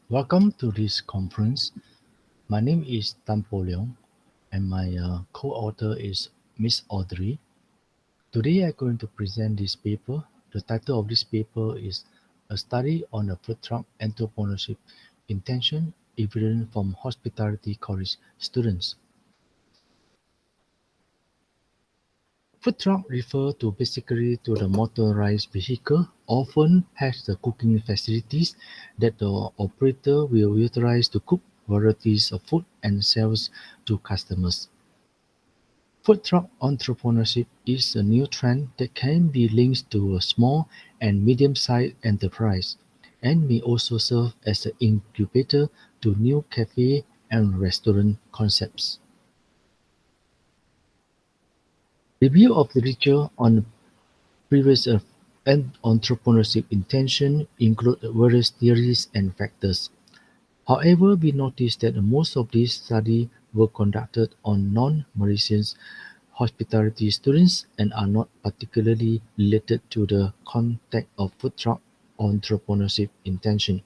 Welcome to this conference. My name is Poh Leong, and my co-author is Miss Audrey. Today I'm going to present this paper. The title of this paper is A Study on the Food Truck Entrepreneurship Intention Evidence from Hospitality College Students. Food truck refer to basically to the motorized vehicle, often has the cooking facilities that the operator will utilize to cook varieties of food and sells to customers. Food truck entrepreneurship is a new trend that can be linked to a small and medium-sized enterprise and may also serve as an incubator to new cafe and restaurant concepts. Review of literature on previous entrepreneurship intention include various theories and factors. However, we noticed that most of these studies were conducted on non-Malaysian hospitality students and are not particularly related to the context of food truck entrepreneurship intention.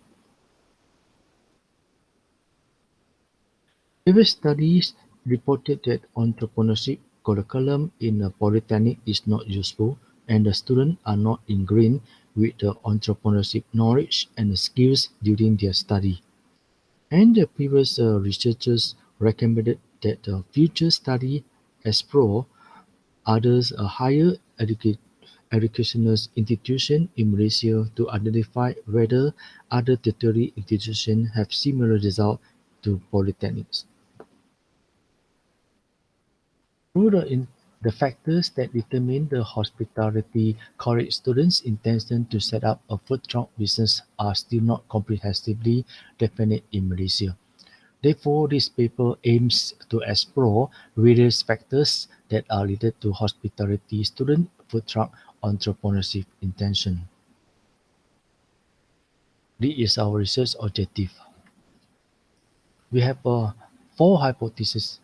Previous studies reported that entrepreneurship curriculum in a polytechnic is not useful and the students are not ingrained with the entrepreneurship knowledge and skills during their study. And the previous researchers recommended that the future study explore others higher educational institutions in Malaysia to identify whether other tertiary institutions have similar results to polytechnics. Through the factors that determine the hospitality college students' intention to set up a food truck business are still not comprehensively defined in Malaysia. Therefore, this paper aims to explore various factors that are related to hospitality student food truck entrepreneurship intention. This is our research objective. We have four hypotheses.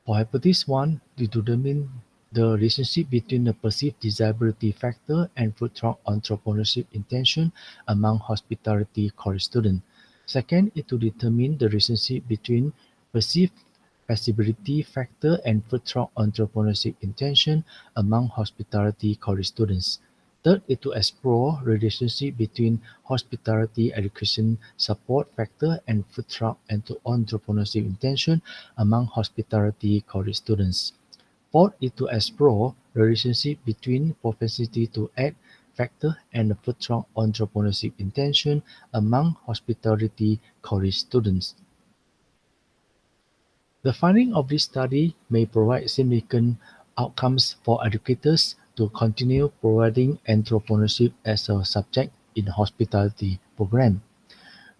For hypothesis 1, to determine the relationship between the perceived desirability factor and food truck entrepreneurship intention among hospitality college students. Second is to determine the relationship between perceived feasibility factor and food truck entrepreneurship intention among hospitality college students. Third is to explore the relationship between hospitality education support factor and food truck entrepreneurship intention among hospitality college students. Fourth is to explore the relationship between propensity to act factor and the food truck entrepreneurship intention among hospitality college students. The finding of this study may provide significant outcomes for educators to continue providing entrepreneurship as a subject in hospitality program.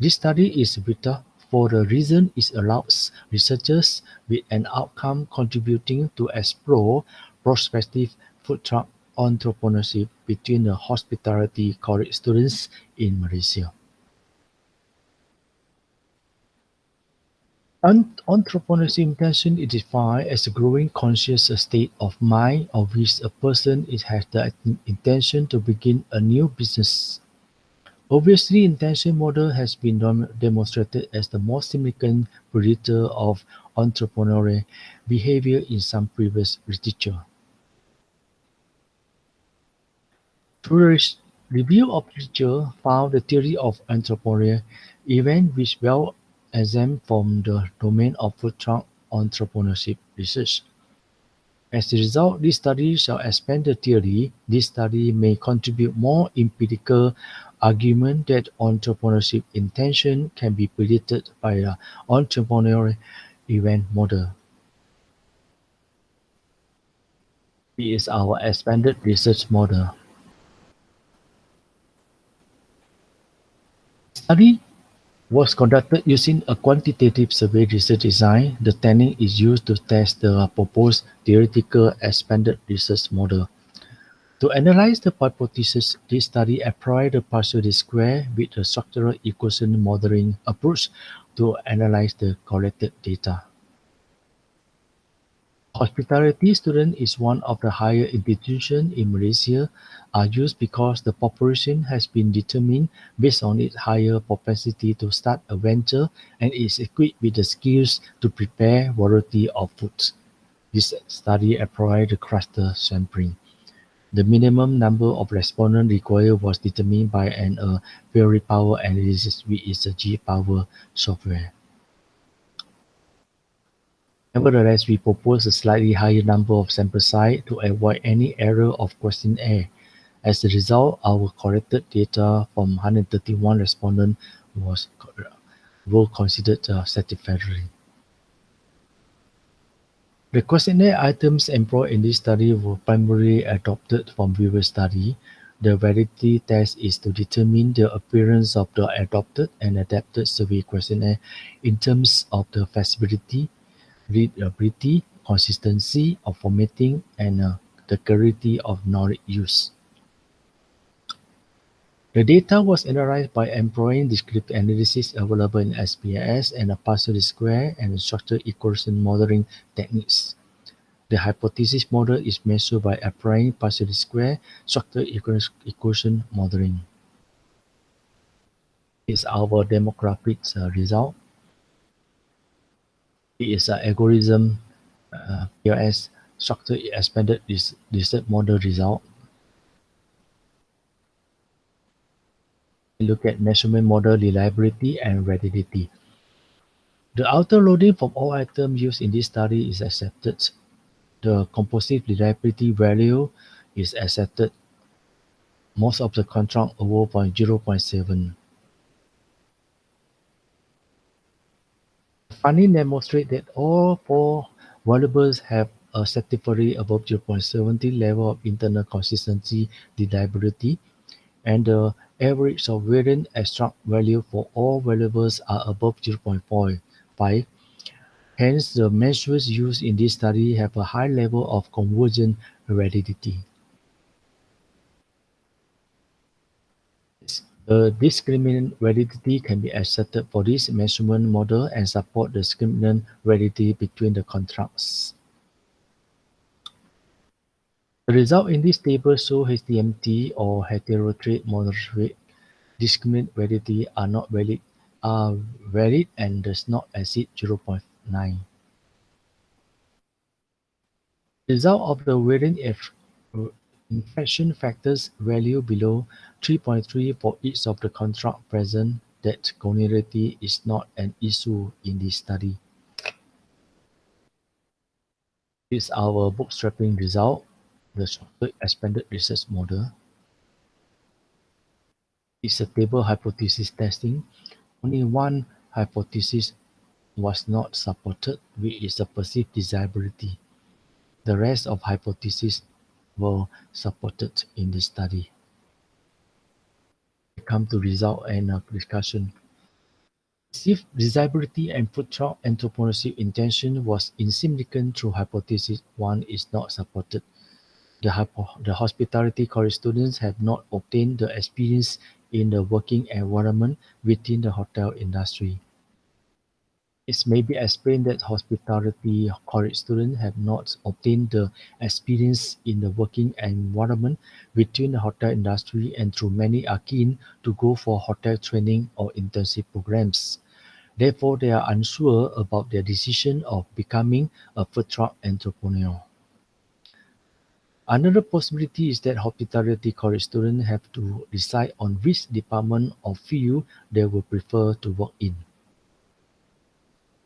This study is vital for the reason it allows researchers with an outcome contributing to explore prospective food truck entrepreneurship between the hospitality college students in Malaysia. Entrepreneurship intention is defined as a growing conscious state of mind of which a person has the intention to begin a new business. Obviously, intention model has been demonstrated as the most significant predictor of entrepreneurial behavior in some previous literature. Through review of literature found the theory of entrepreneurial event which well exempt from the domain of food truck entrepreneurship research. As a result, this study shall expand the theory. This study may contribute more empirical argument that entrepreneurship intention can be predicted by the entrepreneurial event model. It is our expanded research model. Study was conducted using a quantitative survey research design. The technique is used to test the proposed theoretical expanded research model. To analyze the hypothesis, this study applied the partial square with a structural equation modeling approach to analyze the collected data. Hospitality student is one of the higher institutions in Malaysia are used because the population has been determined based on its higher propensity to start a venture and is equipped with the skills to prepare variety of foods. This study applied the cluster sampling. The minimum number of respondents required was determined by an Perry power analysis which is a G-power software. Nevertheless, we propose a slightly higher number of sample size to avoid any error of questionnaire. As a result, our collected data from 131 respondents were considered satisfactory. The questionnaire items employed in this study were primarily adopted from previous study. The validity test is to determine the appearance of the adopted and adapted survey questionnaire in terms of the feasibility, readability, consistency of formatting, and the clarity of knowledge use. The data was analyzed by employing descriptive analysis available in SPSS and a partial square and structured equation modeling techniques. The hypothesis model is measured by applying partial square structured equation modeling. It's our demographics result. It is an algorithm PLS structured expanded research model result. We look at measurement model reliability and validity. The outer loading from all items used in this study is accepted. The composite reliability value is accepted. Most of the contract over 0.7. Findings demonstrate that all four variables have a satisfactory above 0.70 level of internal consistency reliability, and the average of variance extract value for all variables are above 0.5. Hence, the measures used in this study have a high level of convergent validity. The discriminant validity can be accepted for this measurement model and support the discriminant validity between the contracts. The result in this table show HTMT or heterotrait moderate discriminant validity are valid and does not exceed 0.9. Result of the variant infection factors value below 3.3 for each of the contract present that causality is not an issue in this study. This is our bootstrapping result, the structured expanded research model. It's a table hypothesis testing. Only one hypothesis was not supported, which is a perceived desirability. The rest of hypotheses were supported in this study. We come to result and discussion. Perceived desirability and food truck entrepreneurship intention was insignificant through hypothesis 1 is not supported. The hospitality college students have not obtained the experience in the working environment within the hotel industry. It may be explained that hospitality college students have not obtained the experience in the working environment within the hotel industry and through many are keen to go for hotel training or internship programs. Therefore, they are unsure about their decision of becoming a food truck entrepreneur. Another possibility is that hospitality college students have to decide on which department or field they would prefer to work in.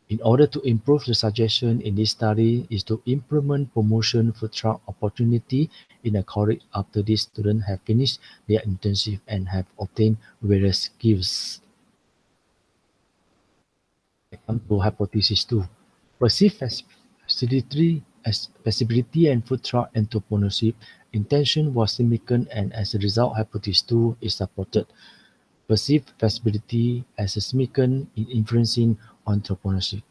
In order to improve the suggestion in this study is to implement promotion food truck opportunity in a college after these students have finished their internship and have obtained various skills. I come to hypothesis 2. Perceived feasibility and food truck entrepreneurship intention was significant and as a result hypothesis 2 is supported. Perceived feasibility as a significant in influencing entrepreneurship.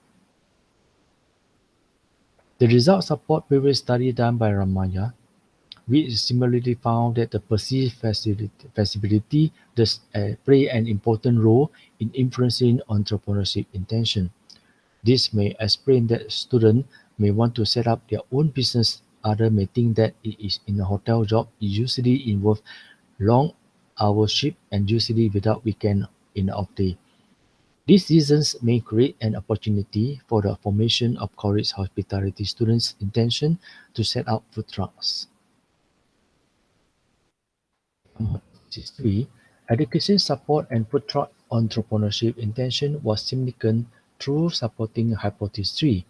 The results support previous study done by Rahman, which similarly found that the perceived feasibility does play an important role in influencing entrepreneurship intention. This may explain that students may want to set up their own business. Others may think that it is in a hotel job. It usually involves long hour shift and usually without weekend in off day. These reasons may create an opportunity for the formation of college hospitality students' intention to set up food trucks. Hypothesis 3. Education support and food truck entrepreneurship intention was significant through supporting Hypothesis 3.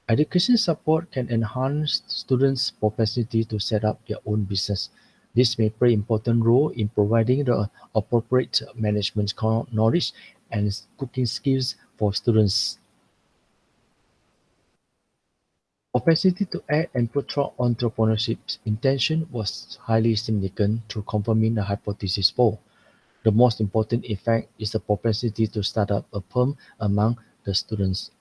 Education support can enhance students' propensity to set up their own business. This may play an important role in providing the appropriate management knowledge and cooking skills for students. Propensity to act and food truck entrepreneurship's intention was highly significant through confirming the hypothesis 4. The most important effect is the propensity to start up a firm among the students.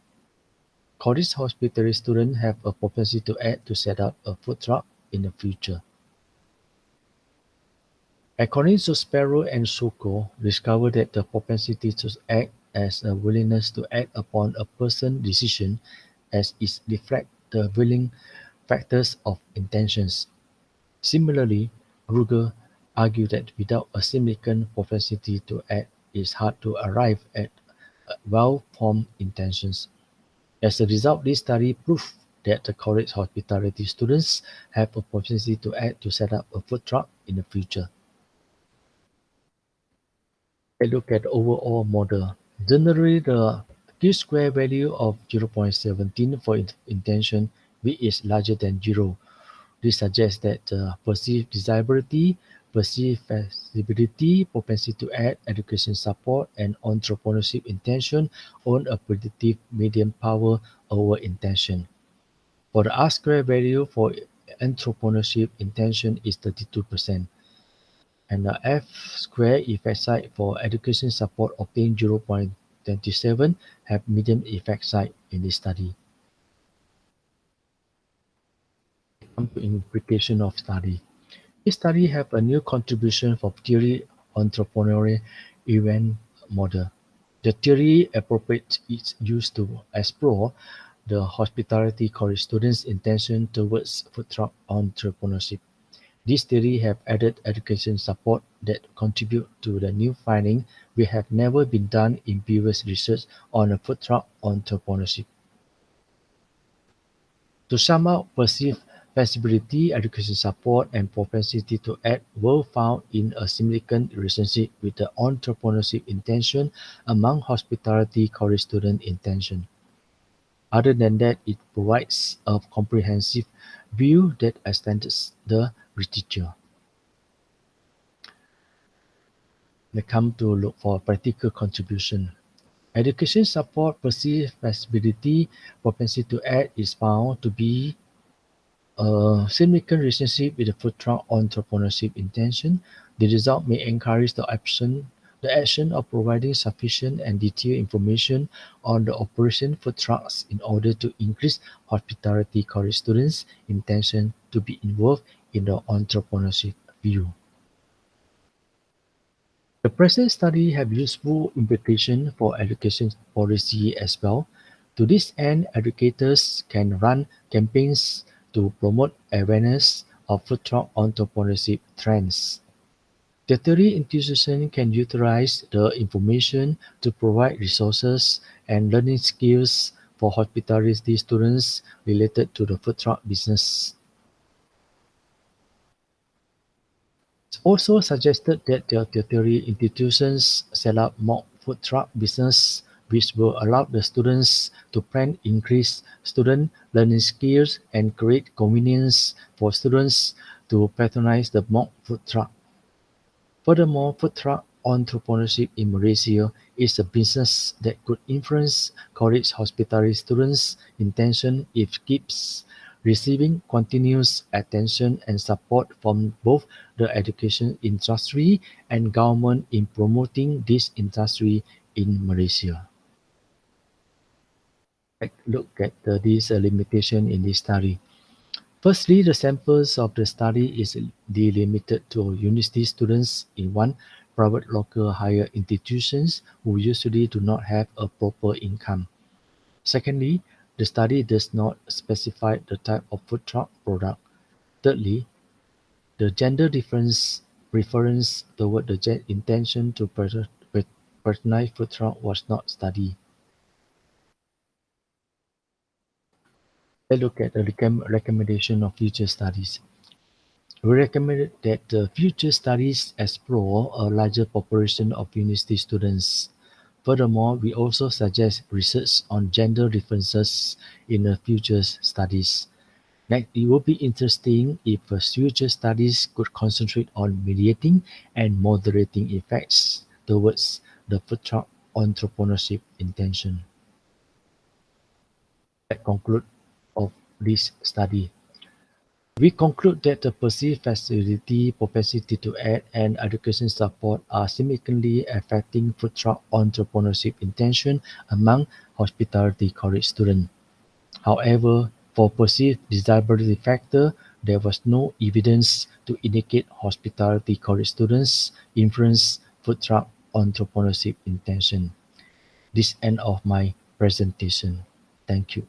College hospitality students have a propensity to act to set up a food truck in the future. According to Sparrow and Soko, discovered that the propensity to act as a willingness to act upon a person's decision as it reflects the willing factors of intentions. Similarly, Ruger argued that without a significant propensity to act, it is hard to arrive at well-formed intentions. As a result, this study proved that the college hospitality students have a propensity to act to set up a food truck in the future. Let's look at the overall model. Generally, the Q-square value of 0.17 for intention which is larger than 0. This suggests that perceived desirability, perceived feasibility, propensity to act, education support, and entrepreneurship intention own a predictive median power over intention. For the R-square value for entrepreneurship intention is 32%, and the F-square effect size for education support obtained 0.27 have medium effect size in this study. Come to implication of study. This study have a new contribution for theory entrepreneurial event model. The theory appropriate is used to explore the hospitality college students' intention towards food truck entrepreneurship. This theory have added education support that contribute to the new finding which have never been done in previous research on a food truck entrepreneurship. To sum up, perceived feasibility, education support, and propensity to act were found in a significant relationship with the entrepreneurship intention among hospitality college student intention. Other than that, it provides a comprehensive view that extends the literature. They come to look for practical contribution. Education support, perceived feasibility, propensity to act is found to be a significant relationship with the food truck entrepreneurship intention. The result may encourage the action of providing sufficient and detailed information on the operation food trucks in order to increase hospitality college students' intention to be involved in the entrepreneurship view. The present study have useful implications for education policy as well. To this end, educators can run campaigns to promote awareness of food truck entrepreneurship trends. Tertiary institutions can utilize the information to provide resources and learning skills for hospitality students related to the food truck business. It's also suggested that the tertiary institutions set up mock food truck business which will allow the students to plan increased student learning skills and create convenience for students to patronize the mock food truck. Furthermore, food truck entrepreneurship in Malaysia is a business that could influence college hospitality students' intention if it keeps receiving continuous attention and support from both the education industry and government in promoting this industry in Malaysia. Let's look at these limitations in this study. Firstly, the samples of the study is delimited to university students in one private local higher institutions who usually do not have a proper income. Secondly, The study does not specify the type of food truck product. Thirdly, the gender difference preference toward the intention to patronize food truck was not studied. Let's look at the recommendation of future studies. We recommend that the future studies explore a larger population of university students. Furthermore, we also suggest research on gender differences in the future studies. Like it would be interesting if future studies could concentrate on mediating and moderating effects towards the food truck entrepreneurship intention. That conclude of this study. We conclude that the perceived facility, propensity to aid, and education support are significantly affecting food truck entrepreneurship intention among hospitality college students. However, for perceived desirability factor, there was no evidence to indicate hospitality college students influence food truck entrepreneurship intention. This end of my presentation. Thank you.